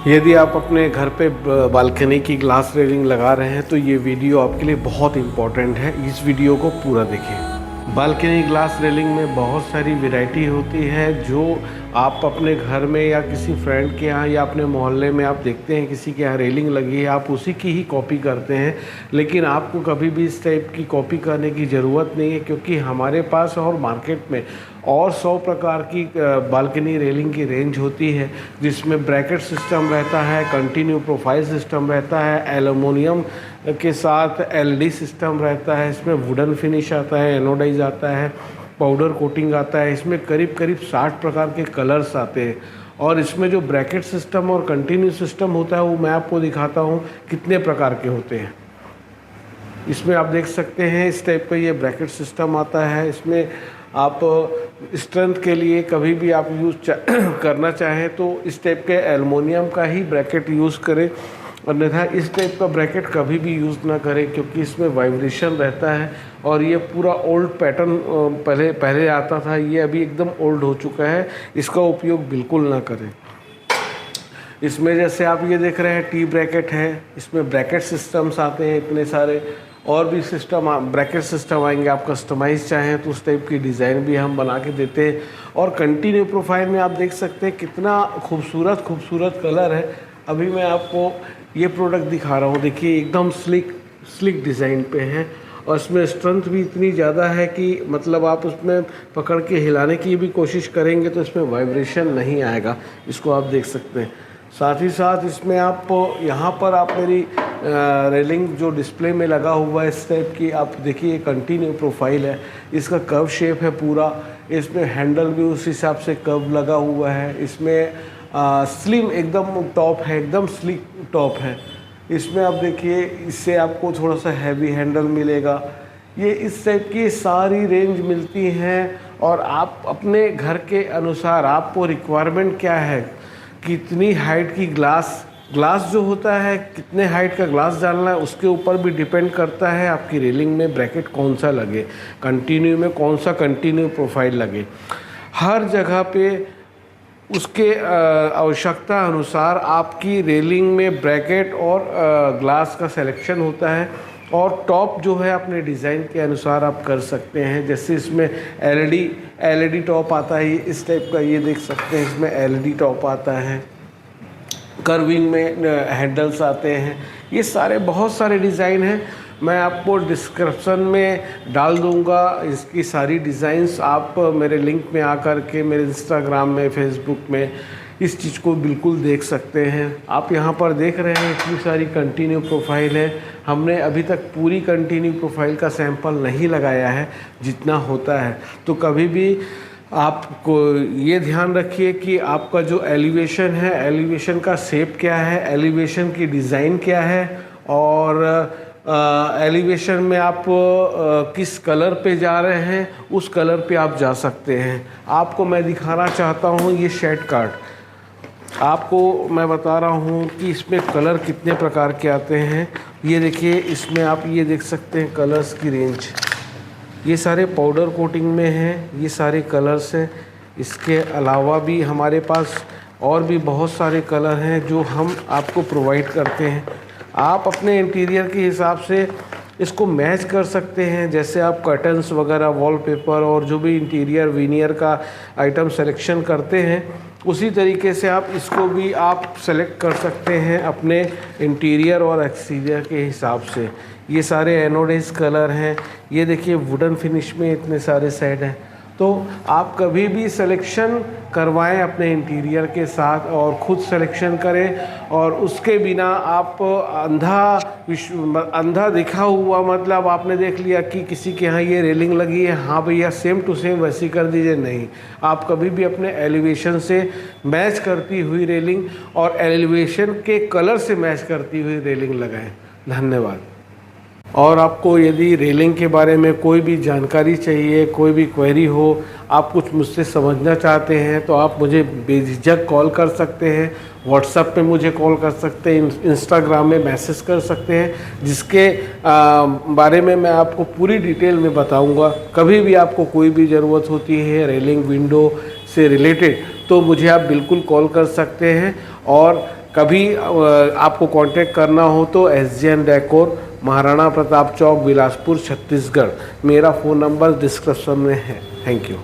यदि आप अपने घर पे बालकनी की ग्लास रेलिंग लगा रहे हैं तो ये वीडियो आपके लिए बहुत इम्पॉर्टेंट है। इस वीडियो को पूरा देखिए। बालकनी ग्लास रेलिंग में बहुत सारी वैरायटी होती है जो आप अपने घर में या किसी फ्रेंड के यहाँ या अपने मोहल्ले में आप देखते हैं किसी के यहाँ रेलिंग लगी है, आप उसी की ही कॉपी करते हैं। लेकिन आपको कभी भी इस टाइप की कॉपी करने की ज़रूरत नहीं है, क्योंकि हमारे पास और मार्केट में और 100 प्रकार की बालकनी रेलिंग की रेंज होती है, जिसमें ब्रैकेट सिस्टम रहता है, कंटिन्यू प्रोफाइल सिस्टम रहता है, एल्युमिनियम के साथ एलईडी सिस्टम रहता है, इसमें वुडन फिनिश आता है, एनोडाइज आता है, पाउडर कोटिंग आता है। इसमें करीब करीब 60 प्रकार के कलर्स आते हैं। और इसमें जो ब्रैकेट सिस्टम और कंटिन्यू सिस्टम होता है वो मैं आपको दिखाता हूँ कितने प्रकार के होते हैं। इसमें आप देख सकते हैं इस टाइप का ये ब्रैकेट सिस्टम आता है। इसमें आप स्ट्रेंथ के लिए कभी भी आप यूज़ करना चाहें तो इस टाइप के एल्युमिनियम का ही ब्रैकेट यूज़ करें, अन्यथा इस टाइप का ब्रैकेट कभी भी यूज़ ना करें, क्योंकि इसमें वाइब्रेशन रहता है और ये पूरा ओल्ड पैटर्न पहले आता था, ये अभी एकदम ओल्ड हो चुका है। इसका उपयोग बिल्कुल ना करें। इसमें जैसे आप ये देख रहे हैं टी ब्रैकेट है, इसमें ब्रैकेट सिस्टम्स आते हैं इतने सारे, और भी सिस्टम ब्रैकेट सिस्टम आएंगे। आप कस्टमाइज़ चाहें तो उस टाइप की डिज़ाइन भी हम बना के देते हैं। और कंटिन्यू प्रोफाइल में आप देख सकते हैं कितना खूबसूरत कलर है। अभी मैं आपको ये प्रोडक्ट दिखा रहा हूँ, देखिए एकदम स्लिक डिज़ाइन पे है और इसमें स्ट्रेंथ भी इतनी ज़्यादा है कि मतलब आप उसमें पकड़ के हिलाने की भी कोशिश करेंगे तो इसमें वाइब्रेशन नहीं आएगा। इसको आप देख सकते हैं। साथ ही साथ इसमें आप यहाँ पर आप मेरी रेलिंग जो डिस्प्ले में लगा हुआ है इस टाइप की, आप देखिए कंटिन्यू प्रोफाइल है, इसका कर्व शेप है पूरा। इसमें हैंडल भी उस हिसाब से कर्व लगा हुआ है। इसमें स्लिम एकदम टॉप है, एकदम स्लिक टॉप है। इसमें आप देखिए इससे आपको थोड़ा सा हैवी हैंडल मिलेगा। ये इस टाइप की सारी रेंज मिलती हैं और आप अपने घर के अनुसार आपको रिक्वायरमेंट क्या है, कितनी हाइट की ग्लास जो होता है, कितने हाइट का ग्लास डालना है, उसके ऊपर भी डिपेंड करता है आपकी रेलिंग में ब्रैकेट कौन सा लगे, कंटिन्यू में कौन सा कंटिन्यू प्रोफाइल लगे। हर जगह पे उसके आवश्यकता अनुसार आपकी रेलिंग में ब्रैकेट और ग्लास का सिलेक्शन होता है। और टॉप जो है अपने डिज़ाइन के अनुसार आप कर सकते हैं। जैसे इसमें एलईडी टॉप आता है, इस टाइप का ये देख सकते हैं, इसमें एलईडी टॉप आता है, कर्विंग में हैंडल्स आते हैं। ये सारे बहुत सारे डिज़ाइन हैं, मैं आपको डिस्क्रिप्शन में डाल दूंगा इसकी सारी डिज़ाइंस। आप मेरे लिंक में आकर के मेरे इंस्टाग्राम में, फेसबुक में इस चीज़ को बिल्कुल देख सकते हैं। आप यहाँ पर देख रहे हैं इतनी सारी कंटिन्यू प्रोफाइल है। हमने अभी तक पूरी कंटिन्यू प्रोफाइल का सैंपल नहीं लगाया है जितना होता है। तो कभी भी आपको ये ध्यान रखिए कि आपका जो एलिवेशन है, एलिवेशन का शेप क्या है, एलिवेशन की डिज़ाइन क्या है, और एलिवेशन में आप किस कलर पे जा रहे हैं उस कलर पे आप जा सकते हैं। आपको मैं दिखाना चाहता हूँ ये शेड कार्ड, आपको मैं बता रहा हूँ कि इसमें कलर कितने प्रकार के आते हैं। ये देखिए इसमें आप ये देख सकते हैं कलर्स की रेंज, ये सारे पाउडर कोटिंग में हैं, ये सारे कलर्स हैं। इसके अलावा भी हमारे पास और भी बहुत सारे कलर हैं जो हम आपको प्रोवाइड करते हैं। आप अपने इंटीरियर के हिसाब से इसको मैच कर सकते हैं। जैसे आप कर्टन्स वगैरह, वॉलपेपर और जो भी इंटीरियर विनियर का आइटम सेलेक्शन करते हैं, उसी तरीके से आप इसको भी आप सेलेक्ट कर सकते हैं अपने इंटीरियर और एक्सटीरियर के हिसाब से। ये सारे एनोडाइज कलर हैं। ये देखिए वुडन फिनिश में इतने सारे सेट हैं। तो आप कभी भी सिलेक्शन करवाएं अपने इंटीरियर के साथ और ख़ुद सिलेक्शन करें। और उसके बिना आप अंधा दिखा हुआ, मतलब आपने देख लिया कि किसी के यहाँ ये रेलिंग लगी है, हाँ भैया सेम टू सेम वैसी कर दीजिए, नहीं। आप कभी भी अपने एलिवेशन से मैच करती हुई रेलिंग और एलिवेशन के कलर से मैच करती हुई रेलिंग लगाएं। धन्यवाद। और आपको यदि रेलिंग के बारे में कोई भी जानकारी चाहिए, कोई भी क्वेरी हो, आप कुछ मुझसे समझना चाहते हैं तो आप मुझे बेझिझक कॉल कर सकते हैं, व्हाट्सएप पे मुझे कॉल कर सकते हैं, इंस्टाग्राम में मैसेज कर सकते हैं, जिसके बारे में मैं आपको पूरी डिटेल में बताऊंगा। कभी भी आपको कोई भी ज़रूरत होती है रेलिंग विंडो से रिलेटेड तो मुझे आप बिल्कुल कॉल कर सकते हैं। और कभी आपको कांटेक्ट करना हो तो SGN डेकोर, महाराणा प्रताप चौक, बिलासपुर, छत्तीसगढ़। मेरा फ़ोन नंबर डिस्क्रिप्शन में है। Thank you.